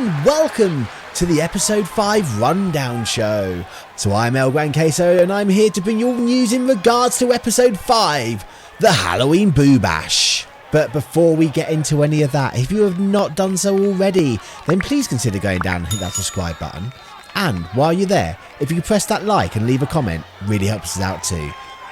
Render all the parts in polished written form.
and welcome to the episode 5 rundown show. So I'm Gran Queso and I'm here to bring you all news in regards to episode 5, the Halloween Boo Bash. But before we get into any of that, if you have not done so already, then please consider going down and hit that subscribe button. And while you're there, if you could press that like and leave a comment, really helps us out too.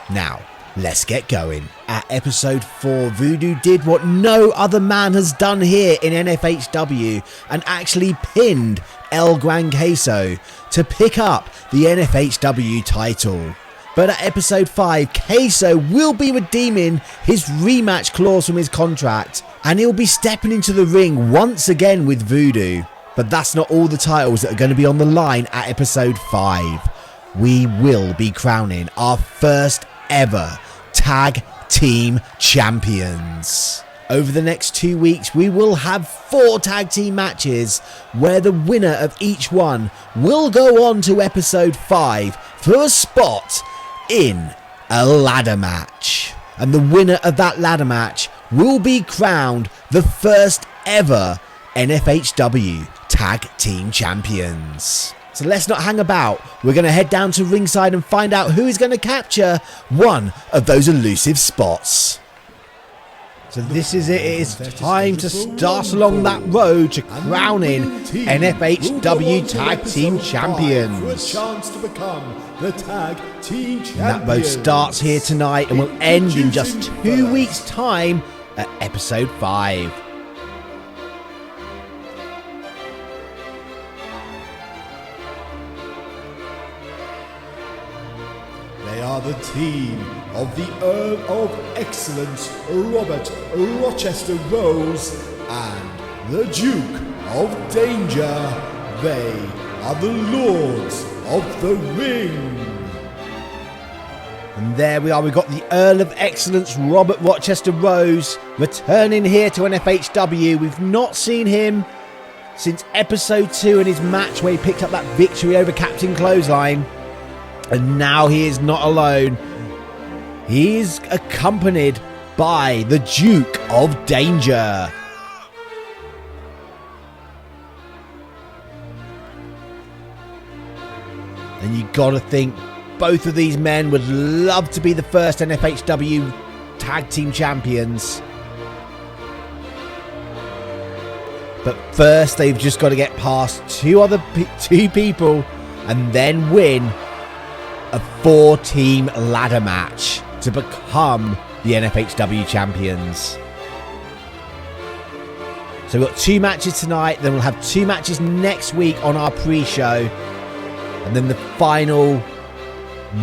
Now, let's get going. At episode 4, Voodoo did what no other man has done here in N-FHW and actually pinned Gran Queso to pick up the N-FHW title. But at episode 5, Queso will be redeeming his rematch clause from his contract and he'll be stepping into the ring once again with Voodoo. But that's not all the titles that are going to be on the line at episode 5. We will be crowning our first ever tag team champions. Over the next 2 weeks, we will have 4 tag team matches where the winner of each one will go on to episode 5 for a spot in a ladder match. And the winner of that ladder match will be crowned the first ever N-FHW tag team champions. So let's not hang about. We're going to head down to ringside and find out who is going to capture one of those elusive spots. So this is it. It is time to start along that road to crowning N-FHW Tag Team Champions. And that road starts here tonight and will end in just 2 weeks' time at episode 5. They are the team of the Earl of Excellence, Robert Rochester Rose, and the Duke of Danger. They are the Lords of the Ring. And there we are, we've got the Earl of Excellence, Robert Rochester Rose, returning here to N-FHW. We've not seen him since episode 2 in his match where he picked up that victory over Captain Clothesline. And now he is not alone. He is accompanied by the Duke of Danger. And you gotta think both of these men would love to be the first N-FHW Tag Team Champions. But first they've just got to get past two people and then win a 4-team ladder match to become the N-FHW champions. So we've got 2 matches tonight, then we'll have 2 matches next week on our pre-show, and then the final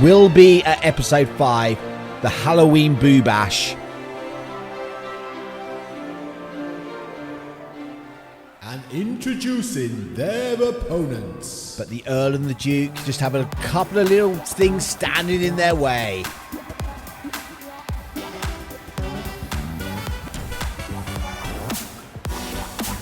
will be at episode 5, the Halloween Boo Bash. And introducing their opponents. But the Earl and the Duke just have a couple of little things standing in their way.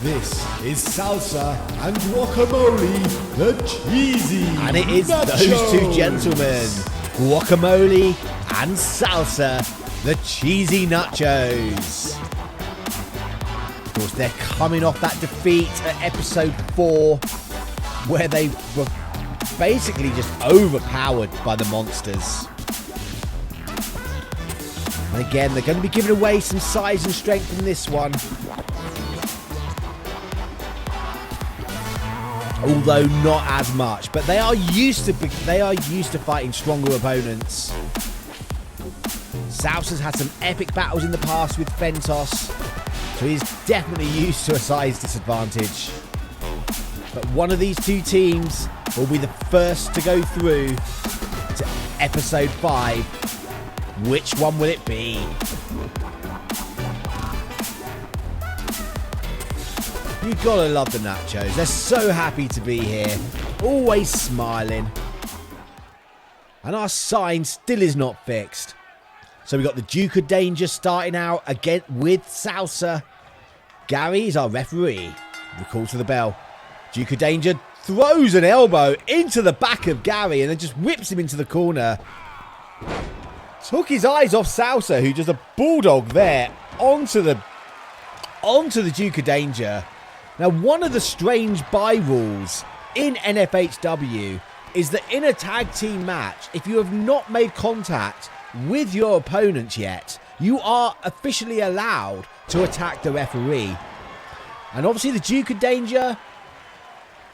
This is Salsa and Guacamole, the cheesy And it is nachos. those 2 gentlemen, Guacamole and Salsa, the cheesy nachos. Of course, they're coming off that defeat at episode 4, where they were basically just overpowered by the monsters. And again, they're going to be giving away some size and strength in this one. Although not as much, but they are used to fighting stronger opponents. Salsa's had some epic battles in the past with Fentos, so he's definitely used to a size disadvantage. But one of these 2 teams will be the first to go through to episode 5. Which one will it be? You gotta love the Nachos. They're so happy to be here, always smiling. And our sign still is not fixed. So we got the Duke of Danger starting out again with Salsa. Gary is our referee. Recall to the bell. Duke of Danger throws an elbow into the back of Gary and then just whips him into the corner. Took his eyes off Salsa, who does a bulldog there onto the Duke of Danger. Now, one of the strange bye rules in N-FHW is that in a tag team match, if you have not made contact with your opponent yet, you are officially allowed to attack the referee. And obviously the Duke of Danger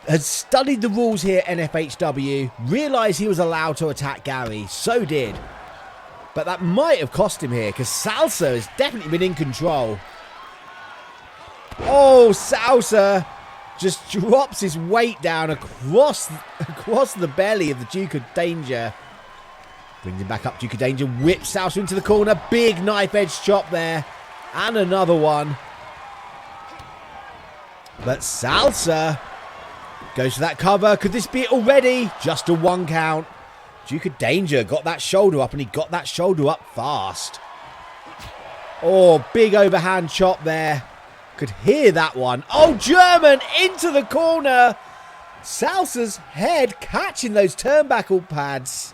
has studied the rules here at N-FHW, realised he was allowed to attack Gary, so did. But that might have cost him here, because Salsa has definitely been in control. Oh, Salsa just drops his weight down across the belly of the Duke of Danger. Brings him back up. Duke of Danger whips Salsa into the corner. Big knife edge chop there. And another one. But Salsa goes for that cover. Could this be it already? Just a 1 count. Duke of Danger got that shoulder up, and he got that shoulder up fast. Oh, big overhand chop there. Could hear that one. Oh, German into the corner. Salsa's head catching those turnbuckle pads.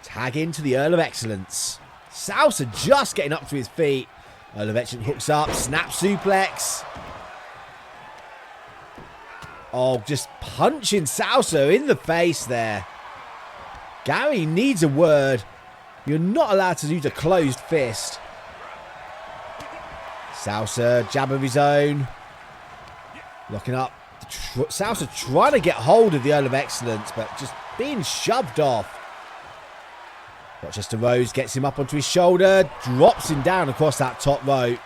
Tag into the Earl of Excellence. Salsa just getting up to his feet. Earl of Excellence hooks up. Snap suplex. Oh, just punching Salsa in the face there. Gary needs a word. You're not allowed to use a closed fist. Salsa, jab of his own. Locking up. Salsa trying to get hold of the Earl of Excellence, but just being shoved off. Rochester Rose gets him up onto his shoulder. Drops him down across that top rope.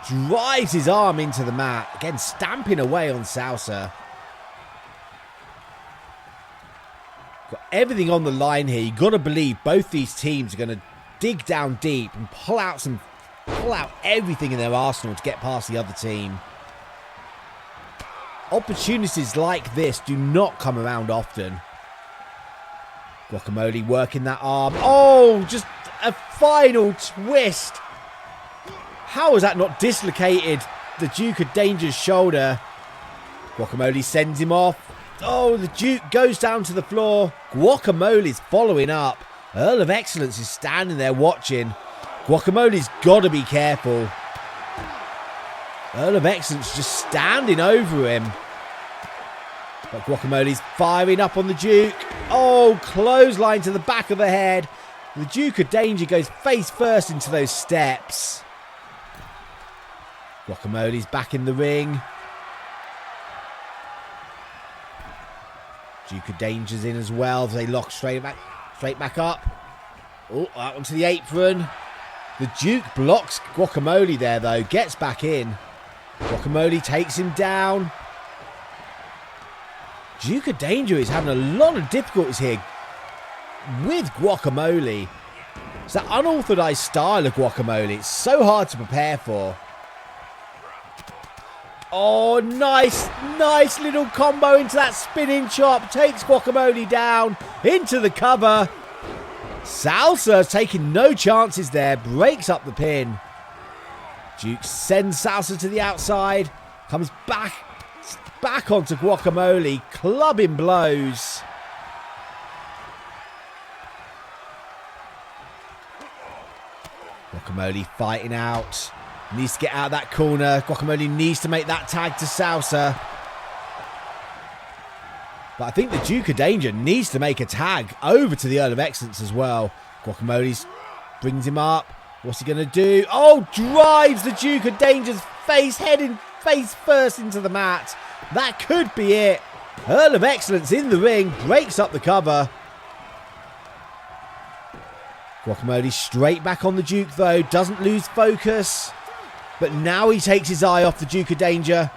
Drives his arm into the mat. Again, stamping away on Salsa. Got everything on the line here. You've got to believe both these teams are going to dig down deep and pull out everything in their arsenal to get past the other team. Opportunities like this do not come around often. Guacamole working that arm. Oh, just a final twist. How has that not dislocated the Duke of Danger's shoulder? Guacamole sends him off. Oh, the Duke goes down to the floor. Guacamole's following up. Earl of Excellence is standing there watching. Guacamole's got to be careful. Earl of Excellence just standing over him. But Guacamole's firing up on the Duke. Oh, clothesline to the back of the head. The Duke of Danger goes face first into those steps. Guacamole's back in the ring. Duke of Danger's in as well. They lock straight back up. Oh, that one to the apron. The Duke blocks Guacamole there, though. Gets back in. Guacamole takes him down. Duke of Danger is having a lot of difficulties here with Guacamole. It's that unauthorized style of Guacamole. It's so hard to prepare for. Oh, nice little combo into that spinning chop. Takes Guacamole down into the cover. Salsa taking no chances there. Breaks up the pin. Duke sends Salsa to the outside. Comes back onto Guacamole. Clubbing blows. Guacamole fighting out. Needs to get out of that corner. Guacamole needs to make that tag to Salsa. But I think the Duke of Danger needs to make a tag over to the Earl of Excellence as well. Guacamole brings him up. What's he going to do? Oh, drives the Duke of Danger's heading face first into the mat. That could be it. Earl of Excellence in the ring. Breaks up the cover. Guacamole straight back on the Duke, though. Doesn't lose focus. But now he takes his eye off the Duke of Danger.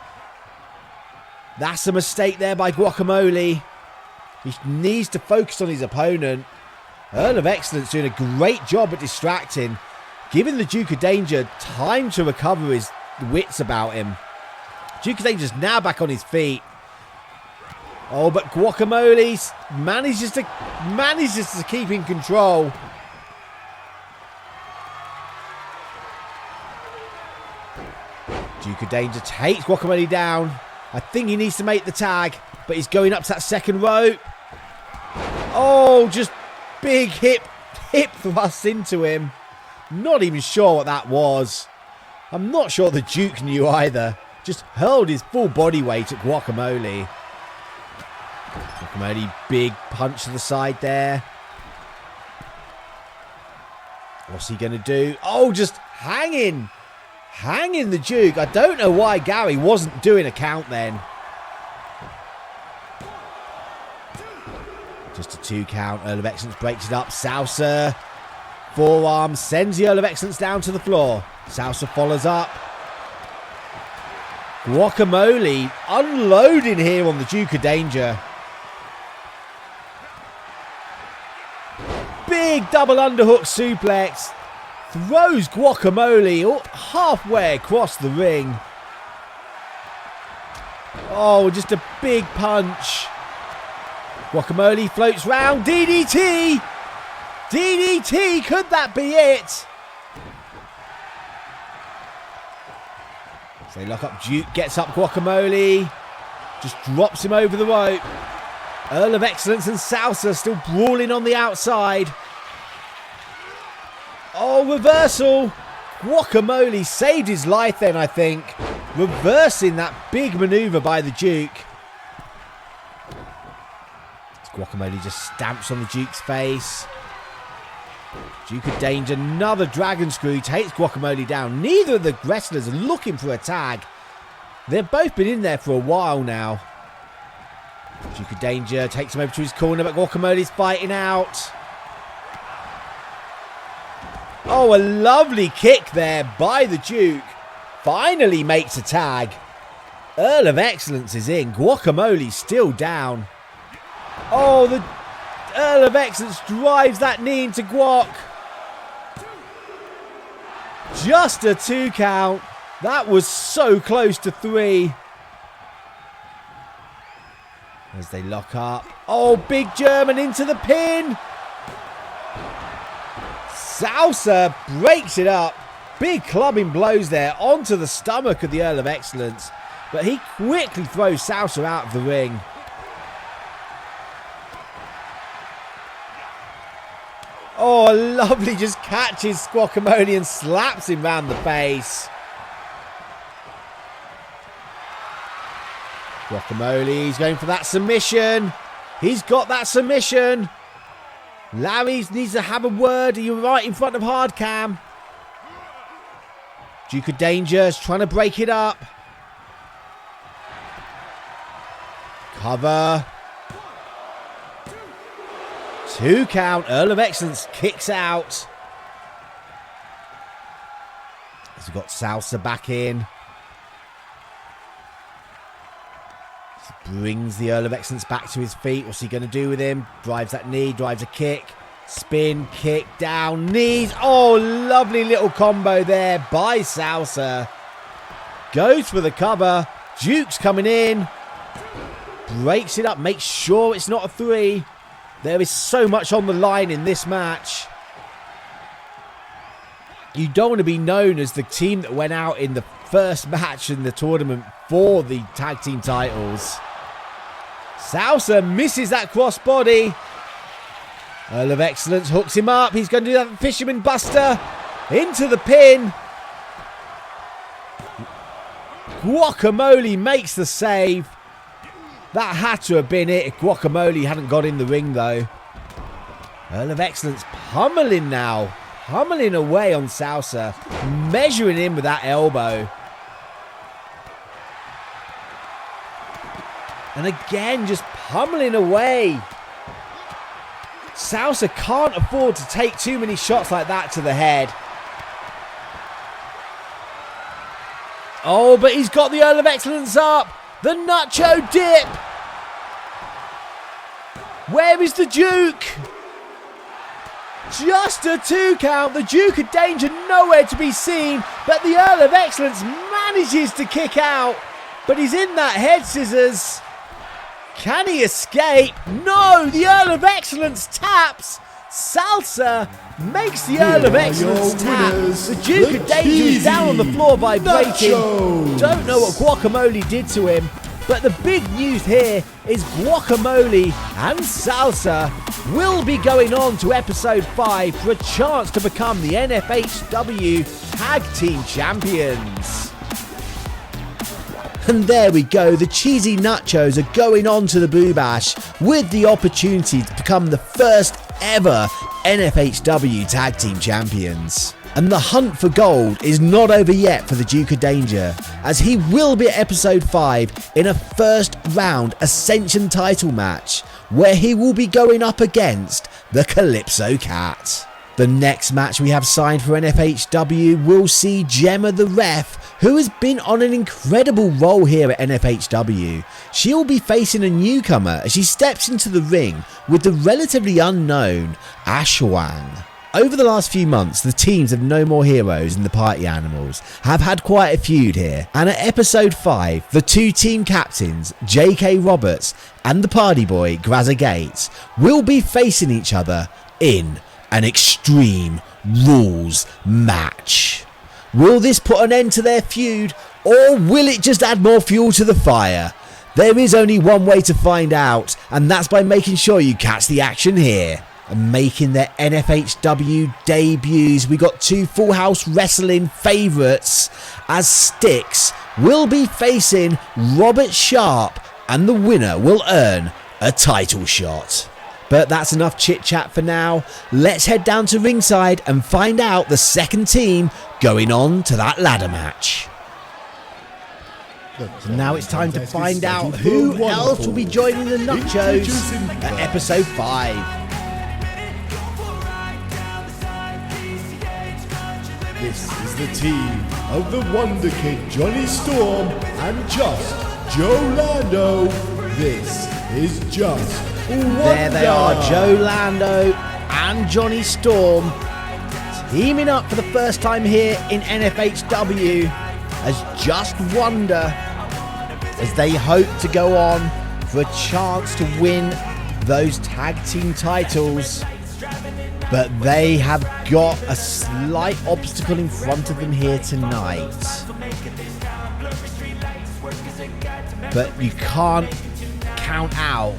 That's a mistake there by Guacamole. He needs to focus on his opponent. Earl of Excellence doing a great job at distracting. Giving the Duke of Danger time to recover his wits about him. Duke of Danger's now back on his feet. Oh, but Guacamole manages to keep in control. Duke of Danger takes Guacamole down. I think he needs to make the tag, but he's going up to that second rope. Oh, just big hip thrust into him. Not even sure what that was. I'm not sure the Duke knew either. just hurled his full body weight at Guacamole. Guacamole, big punch to the side there. What's he going to do? Oh, just hanging the Duke. I don't know why Gary wasn't doing a count then. Just a 2 count. Earl of Excellence breaks it up. Salsa, forearm, sends the Earl of Excellence down to the floor. Salsa follows up. Guacamole unloading here on the Duke of Danger. Big double underhook suplex. Throws Guacamole halfway across the ring. Oh, just a big punch. Guacamole floats round. DDT! DDT! Could that be it? So they lock up. Duke gets up Guacamole. Just drops him over the rope. Earl of Excellence and Salsa still brawling on the outside. Oh, reversal. Guacamole saved his life then, I think. Reversing that big maneuver by the Duke. Guacamole just stamps on the Duke's face. Duke of Danger, another dragon screw, takes Guacamole down. Neither of the wrestlers are looking for a tag. They've both been in there for a while now. Duke of Danger takes him over to his corner, but Guacamole's fighting out. Oh, a lovely kick there by the Duke. Finally makes a tag. Earl of Excellence is in. Guacamole's still down. Oh, the Earl of Excellence drives that knee into Guac. Just a 2 count. That was so close to 3. As they lock up. Oh, big German into the pin. Salsa breaks it up. Big clubbing blows there onto the stomach of the Earl of Excellence. But he quickly throws Salsa out of the ring. Oh, lovely, just catches Guacamole and slaps him round the face. Guacamole, he's going for that submission. He's got that submission. Larry needs to have a word. Are you right in front of hard cam? Duke of Danger is trying to break it up. Cover. 2 count. Earl of Excellence kicks out. As we've got Salsa back in. Brings the Earl of Excellence back to his feet. What's he going to do with him? Drives that knee, drives a kick. Spin, kick, down, knees. Oh, lovely little combo there by Salsa. Goes for the cover. Duke's coming in. Breaks it up, makes sure it's not a 3. There is so much on the line in this match. You don't want to be known as the team that went out in the first match in the tournament for the tag team titles. Salsa misses that crossbody. Earl of Excellence hooks him up. He's going to do that Fisherman Buster into the pin. Guacamole makes the save. That had to have been it if Guacamole hadn't got in the ring, though. Earl of Excellence pummeling now. Pummeling away on Salsa. Measuring in with that elbow. And again, just pummeling away. Salsa can't afford to take too many shots like that to the head. Oh, but he's got the Earl of Excellence up. The Nacho dip. Where is the Duke? Just a 2 count. The Duke of Danger nowhere to be seen. But the Earl of Excellence manages to kick out. But he's in that head scissors. Can he escape? No, the Earl of Excellence taps. Salsa makes the Earl of Excellence tap. The Duke of Danger is down on the floor vibrating. Don't know what Guacamole did to him. But the big news here is Guacamole and Salsa will be going on to episode 5 for a chance to become the N-FHW Tag Team Champions. And there we go, the cheesy nachos are going on to the Boo Bash with the opportunity to become the first ever N-FHW Tag Team Champions. And the hunt for gold is not over yet for the Duke of Danger, as he will be at episode 5 in a first round Ascension title match, where he will be going up against the Calypso Cat. The next match we have signed for N-FHW will see Gemma the Ref, who has been on an incredible role here at N-FHW. She will be facing a newcomer as she steps into the ring with the relatively unknown Ashwang. Over the last few months, the teams of No More Heroes and the Party Animals have had quite a feud here, and at episode 5, the two team captains, JK Roberts and the party boy, Grazza Gates, will be facing each other in an Extreme Rules match. Will this put an end to their feud, or will it just add more fuel to the fire? There is only one way to find out, and that's by making sure you catch the action here. And making their N-FHW debuts, we got two Full House Wrestling favourites, as Styx will be facing Robert Sharp, and the winner will earn a title shot. But that's enough chit chat for now. Let's head down to ringside and find out the second team going on to that ladder match. So now it's time to find out who else will be joining the Nachos at episode 5. This is the team of the Wonder Kid Johnny Storm and Just Joe Lando. This is Just Wonder. There they are, Joe Lando and Johnny Storm teaming up for the first time here in N-FHW as Just Wonder, as they hope to go on for a chance to win those tag team titles. But they have got a slight obstacle in front of them here tonight. But you can't count out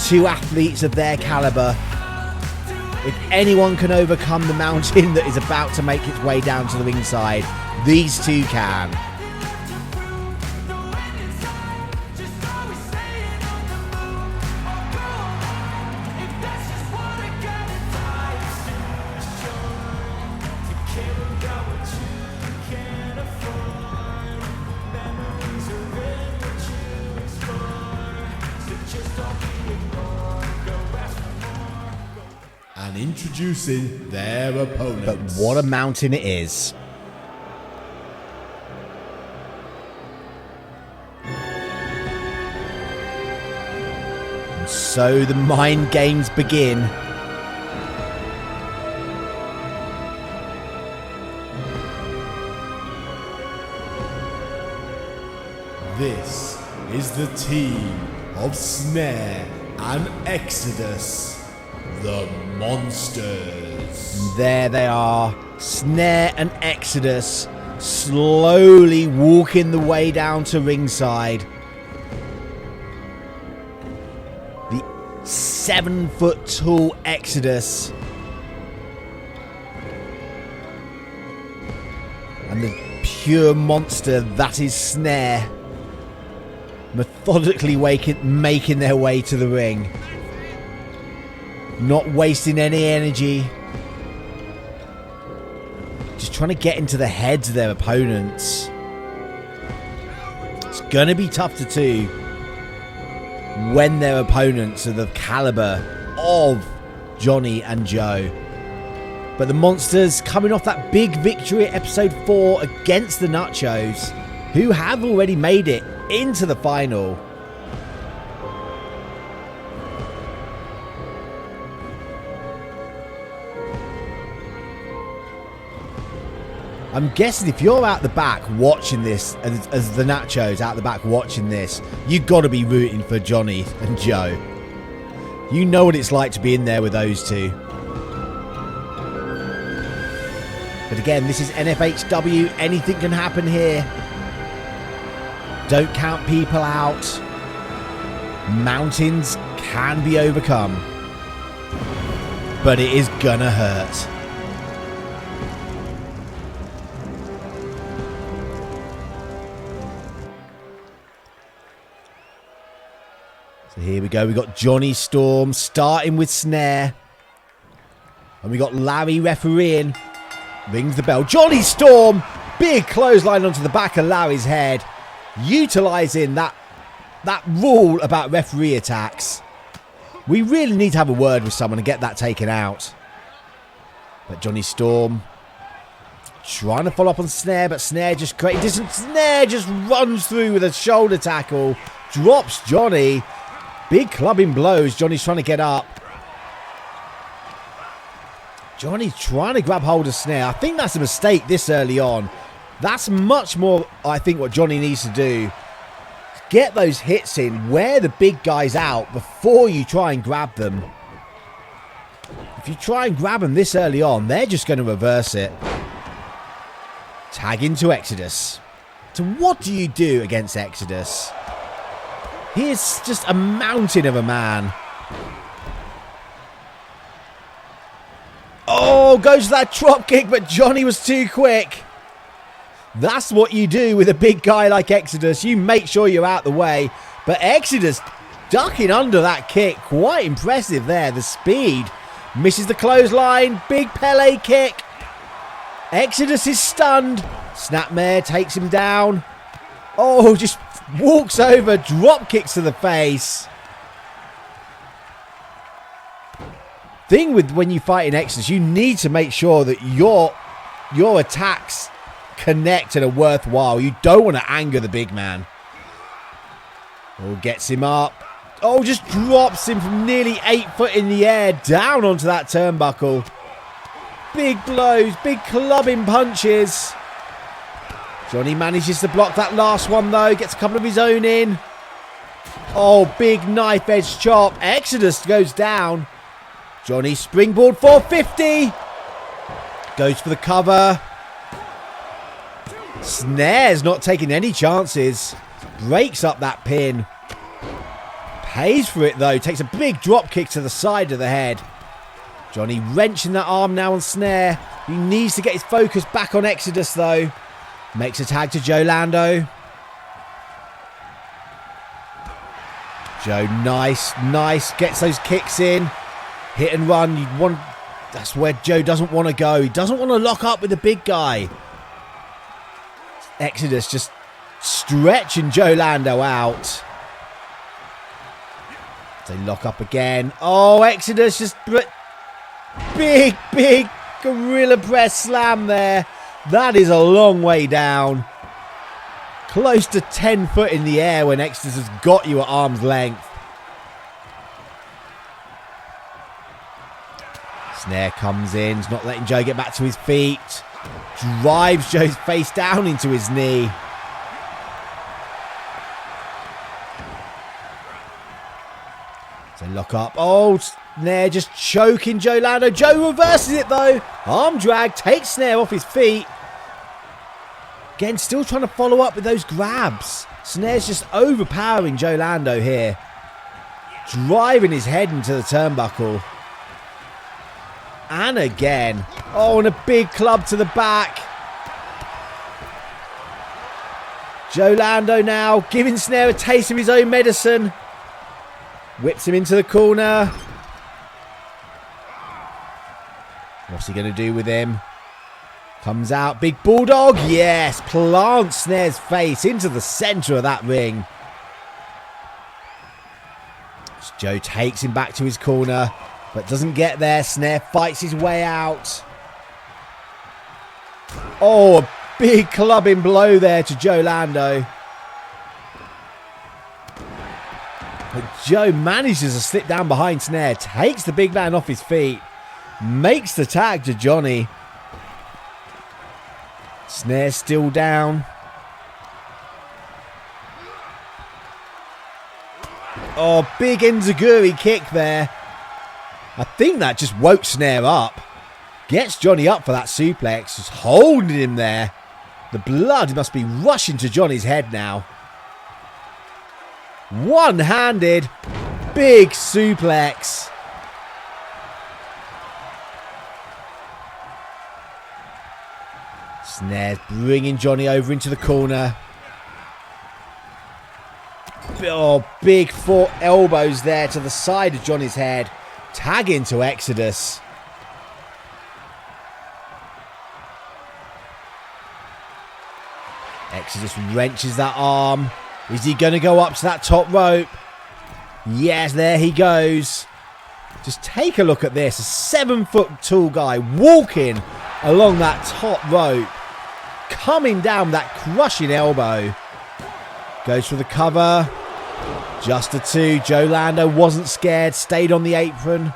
two athletes of their caliber. If anyone can overcome the mountain that is about to make its way down to the ringside, these two can. And introducing their opponents. But what a mountain it is. And so the mind games begin. This is the team of Snare and Exodus, the Monsters. There they are, Snare and Exodus, slowly walking the way down to ringside. The 7-foot tall Exodus and the pure monster that is Snare, methodically making their way to the ring, not wasting any energy, just trying to get into the heads of their opponents. It's gonna be tough to do when their opponents are the caliber of Johnny and Joe. But the Monsters, coming off that big victory at episode 4 against the Nachos, who have already made it into the final. I'm guessing if you're out the back watching this, as the Nachos out the back watching this, you've got to be rooting for Johnny and Joe. You know what it's like to be in there with those two. But again, this is N-FHW. Anything can happen here. Don't count people out. Mountains can be overcome. But it is gonna hurt. So here we go. We got Johnny Storm starting with Snare. And we got Larry refereeing. Rings the bell. Johnny Storm. Big clothesline onto the back of Larry's head. Utilising that rule about referee attacks. We really need to have a word with someone and get that taken out. But Johnny Storm trying to follow up on Snare, but Snare just creating distance. Snare just runs through with a shoulder tackle. Drops Johnny. Big clubbing blows. Johnny's trying to get up. Johnny's trying to grab hold of Snare. I think that's a mistake this early on. That's much more, I think, what Johnny needs to do. Get those hits in, wear the big guys out before you try and grab them. If you try and grab them this early on, they're just going to reverse it. Tag into Exodus. So what do you do against Exodus? He is just a mountain of a man. Oh, goes to that drop kick, but Johnny was too quick. That's what you do with a big guy like Exodus. You make sure you're out the way. But Exodus ducking under that kick. Quite impressive there. The speed. Misses the clothesline. Big Pele kick. Exodus is stunned. Snapmare takes him down. Oh, just walks over. Drop kicks to the face. Thing with when you fight in Exodus, you need to make sure that your attacks connect and are worthwhile. You don't want to anger the big man. Oh, gets him up. Oh, just drops him from nearly 8 foot in the air down onto that turnbuckle. Big blows, big clubbing punches. Johnny manages to block that last one though. Gets a couple of his own in. Oh, big knife edge chop. Exodus goes down. Johnny springboard 450. Goes for the cover. Snare's not taking any chances. Breaks up that pin. Pays for it though. Takes a big drop kick to the side of the head. Johnny wrenching that arm now on Snare. He needs to get his focus back on Exodus though. Makes a tag to Joe Lando. Joe, nice. Gets those kicks in. Hit and run. That's where Joe doesn't want to go. He doesn't want to lock up with the big guy. Exodus just stretching Joe Lando out. They lock up again. Oh, Exodus just big gorilla press slam there. That is a long way down. Close to 10 foot in the air when Exodus has got you at arm's length. Snare comes in. He's not letting Joe get back to his feet. Drives Joe's face down into his knee. So lock up. Oh, Snare just choking Joe Lando. Joe reverses it though. Arm drag. Takes Snare off his feet. Again, still trying to follow up with those grabs. Snare's just overpowering Joe Lando here. Driving his head into the turnbuckle. And again. Oh, and a big club to the back. Joe Lando now giving Snare a taste of his own medicine. Whips him into the corner. What's he going to do with him? Comes out. Big Bulldog. Yes. Plants Snare's face into the centre of that ring. As Joe takes him back to his corner. But doesn't get there. Snare fights his way out. Oh, a big clubbing blow there to Joe Lando. But Joe manages to slip down behind Snare. Takes the big man off his feet. Makes the tag to Johnny. Snare still down. Oh, big enziguri kick there. I think that just woke Snare up. Gets Johnny up for that suplex. Just holding him there. The blood must be rushing to Johnny's head now. One-handed. Big suplex. Snare's bringing Johnny over into the corner. Oh, big four elbows there to the side of Johnny's head. Tag into Exodus. Exodus wrenches that arm. Is he going to go up to that top rope? Yes, there he goes. Just take a look at this. A 7-foot tall guy walking along that top rope. Coming down with that crushing elbow. Goes for the cover. Just a 2. Joe Lando wasn't scared. Stayed on the apron.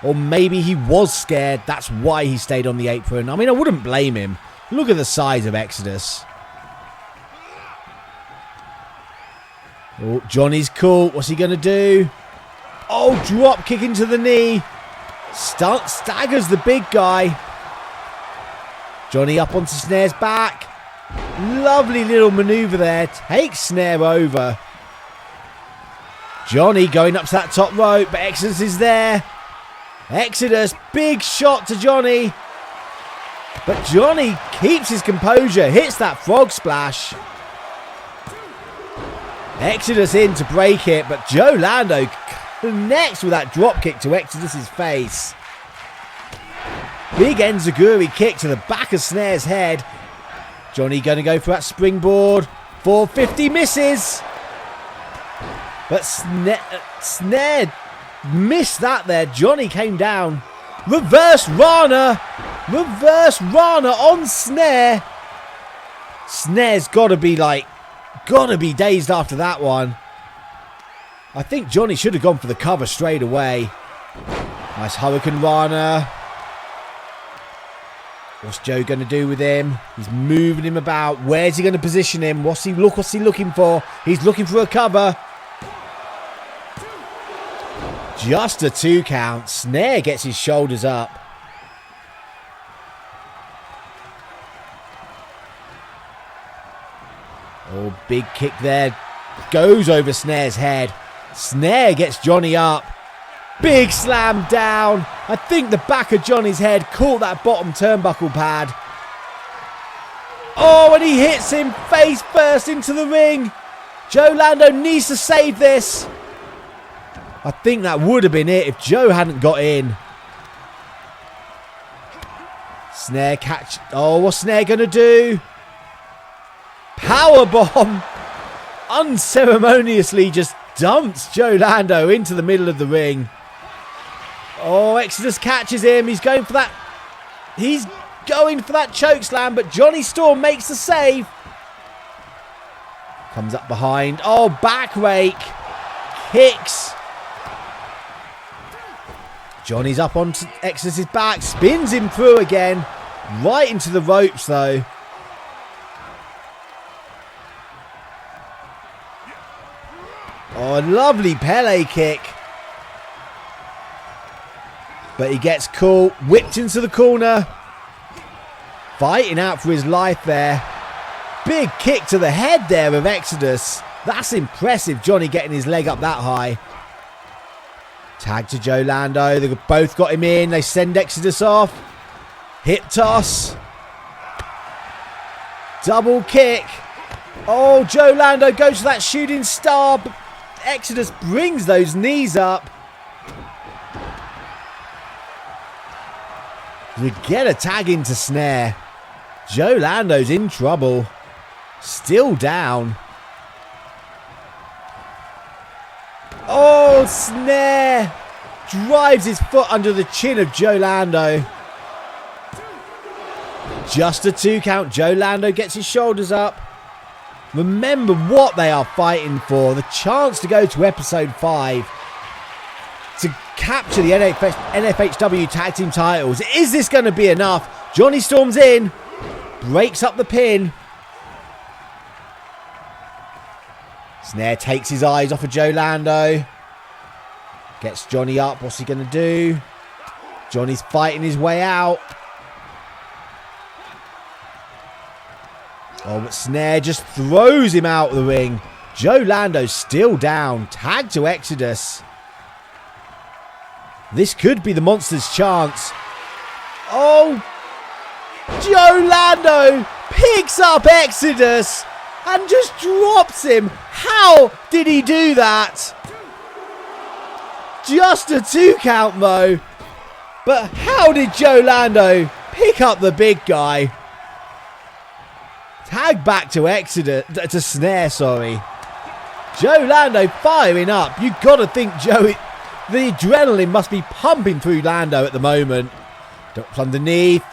Or maybe he was scared. That's why he stayed on the apron. I mean, I wouldn't blame him. Look at the size of Exodus. Oh, Johnny's cool. What's he going to do? Oh, drop kick into the knee. Staggers the big guy. Johnny up onto Snare's back. Lovely little maneuver there. Takes Snare over. Johnny going up to that top rope, but Exodus is there. Exodus, big shot to Johnny. But Johnny keeps his composure. Hits that frog splash. Exodus in to break it, but Joe Lando connects with that drop kick to Exodus's face. Big enziguri kick to the back of Snare's head. Johnny going to go for that springboard. 450 misses. But Snare missed that there. Johnny came down. Reverse Rana. Reverse Rana on Snare. Snare's got to be dazed after that one. I think Johnny should have gone for the cover straight away. Nice Hurricane Rana. What's Joe going to do with him? He's moving him about. Where's he going to position him? What's he looking for? He's looking for a cover. Just a 2 count. Snare gets his shoulders up. Oh, big kick there. Goes over Snare's head. Snare gets Johnny up. Big slam down. I think the back of Johnny's head caught that bottom turnbuckle pad. Oh, and he hits him face first into the ring. Joe Lando needs to save this. I think that would have been it if Joe hadn't got in. Snare catch. Oh, what's Snare going to do? Powerbomb. Unceremoniously just dumps Joe Lando into the middle of the ring. Oh, Exodus catches him. He's going for that. He's going for that choke slam, but Johnny Storm makes the save. Comes up behind. Oh, back rake. Kicks. Johnny's up onto Exodus's back. Spins him through again. Right into the ropes, though. Oh, a lovely Pele kick. But he gets caught. Whipped into the corner. Fighting out for his life there. Big kick to the head there of Exodus. That's impressive, Johnny getting his leg up that high. Tag to Joe Lando. They've both got him in. They send Exodus off. Hip toss. Double kick. Oh, Joe Lando goes for that shooting star. But Exodus brings those knees up. We get a tag into Snare. Joe Lando's in trouble. Still down. Oh, Snare drives his foot under the chin of Joe Lando. Just a 2 count. Joe Lando gets his shoulders up. Remember what they are fighting for. The chance to go to episode 5. To capture the N-FHW tag team titles. Is this going to be enough? Johnny Storm's in. Breaks up the pin. Snare takes his eyes off of Joe Lando. Gets Johnny up. What's he going to do? Johnny's fighting his way out. Oh, but Snare just throws him out of the ring. Joe Lando's still down. Tag to Exodus. This could be the Monster's chance. Oh, Joe Lando picks up Exodus and just drops him. How did he do that? Just a 2 count though. But how did Joe Lando pick up the big guy? Tag back to to Snare, sorry. Joe Lando firing up. You've got to think the adrenaline must be pumping through Lando at the moment. Drops underneath.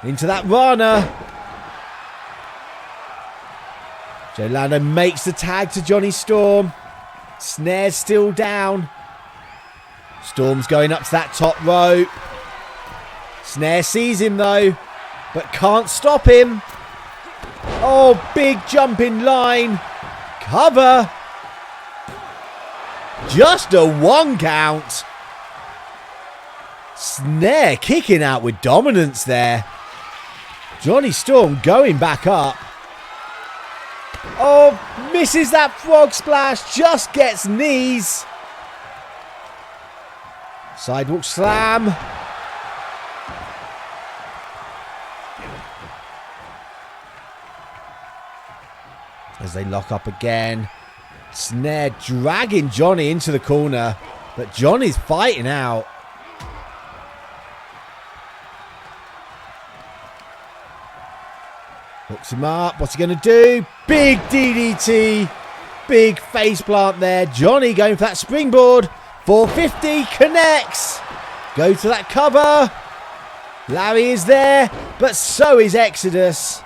Into that Rana. Joe Lando makes the tag to Johnny Storm. Snare's still down. Storm's going up to that top rope. Snare sees him though, but can't stop him. Oh, big jump in line. Cover. Just a 1 count. Snare kicking out with dominance there. Johnny Storm going back up. Oh, misses that frog splash. Just gets knees. Sidewalk slam. As they lock up again. Snare dragging Johnny into the corner. But Johnny's fighting out. Hooks him up. What's he going to do? Big DDT. Big face plant there. Johnny going for that springboard. 450 connects. Go to that cover. Larry is there. But so is Exodus.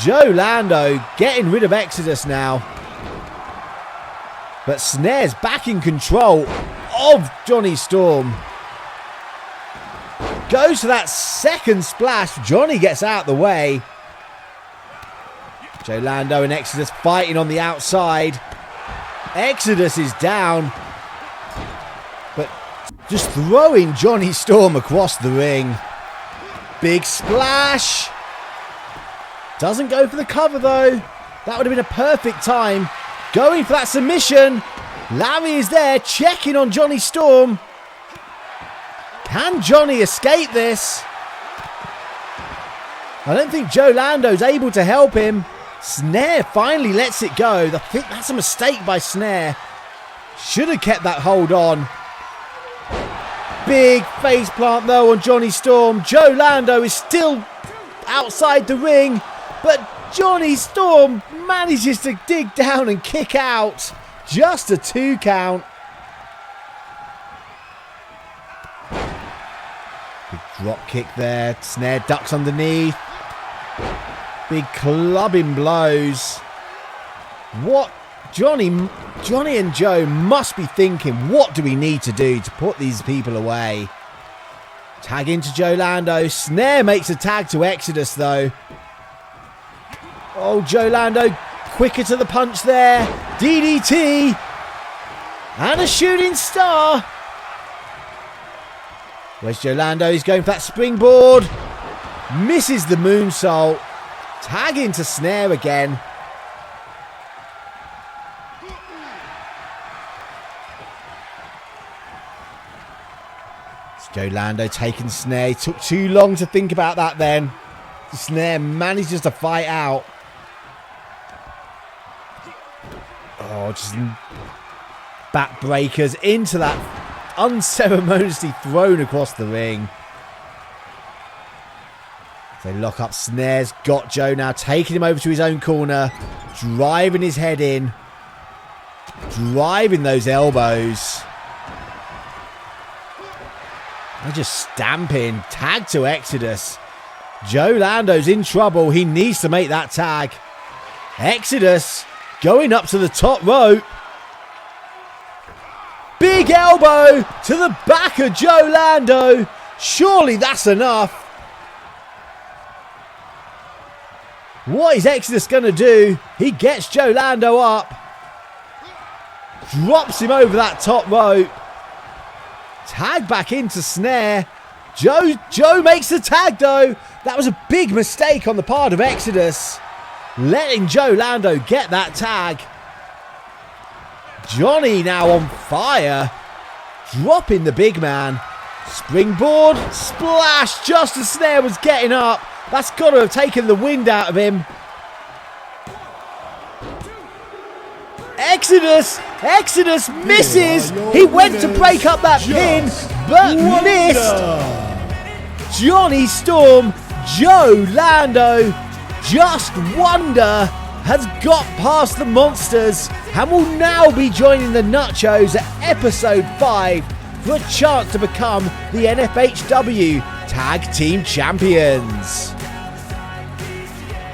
Joe Lando getting rid of Exodus now. But Snare's back in control of Johnny Storm. Goes to that second splash. Johnny gets out the way. Joe Lando and Exodus fighting on the outside. Exodus is down. But just throwing Johnny Storm across the ring. Big splash. Doesn't go for the cover though. That would have been a perfect time. Going for that submission. Larry is there checking on Johnny Storm. Can Johnny escape this? I don't think Joe Lando's able to help him. Snare finally lets it go. I think that's a mistake by Snare. Should have kept that hold on. Big face plant though on Johnny Storm. Joe Lando is still outside the ring. But Johnny Storm manages to dig down and kick out. Just a 2 count. Big drop kick there. Snare ducks underneath. Big clubbing blows. What? Johnny and Joe must be thinking, what do we need to do to put these people away? Tag into Joe Lando. Snare makes a tag to Exodus though. Oh, Joe Lando quicker to the punch there. DDT. And a shooting star. Where's Joe Lando? He's going for that springboard. Misses the moonsault. Tag into Snare again. It's Joe Lando taking Snare. He took too long to think about that then. Snare manages to fight out. Oh, just backbreakers into that unceremoniously thrown across the ring. They lock up. Snare's got Joe now, taking him over to his own corner, driving his head in, driving those elbows. They're just stamping. Tag to Exodus. Joe Lando's in trouble. He needs to make that tag. Exodus going up to the top rope. Big elbow to the back of Joe Lando. Surely that's enough. What is Exodus going to do? He gets Joe Lando up. Drops him over that top rope. Tag back into Snare. Joe makes the tag though. That was a big mistake on the part of Exodus. Letting Joe Lando get that tag. Johnny now on fire. Dropping the big man. Springboard. Splash just as Snare was getting up. That's got to have taken the wind out of him. Exodus misses. He went to break up that pin, but missed. Johnny Storm, Joe Lando, Just Wonder has got past the monsters and will now be joining the Nachos at episode 5 for a chance to become the N-FHW Tag Team Champions.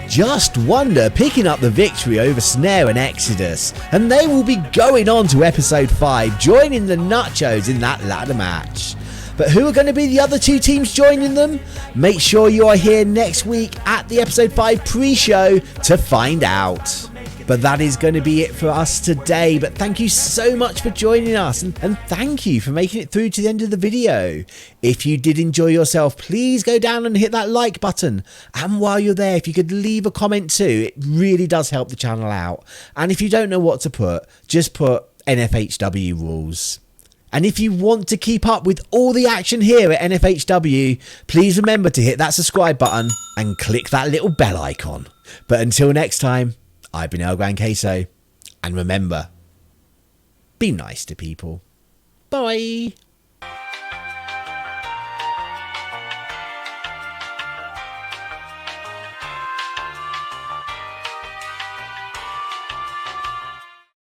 Just Wonder picking up the victory over Snare and Exodus, and they will be going on to episode 5, joining the Nachos in that ladder match. But who are going to be the other 2 teams joining them? Make sure you are here next week at the episode 5 pre-show to find out. But that is going to be it for us today. But thank you so much for joining us, and thank you for making it through to the end of the video. If you did enjoy yourself, please go down and hit that like button. And while you're there, if you could leave a comment too, it really does help the channel out. And if you don't know what to put, just put N-FHW rules. And if you want to keep up with all the action here at N-FHW, please remember to hit that subscribe button and click that little bell icon. But until next time, I've been Gran Queso, and remember, be nice to people. Bye.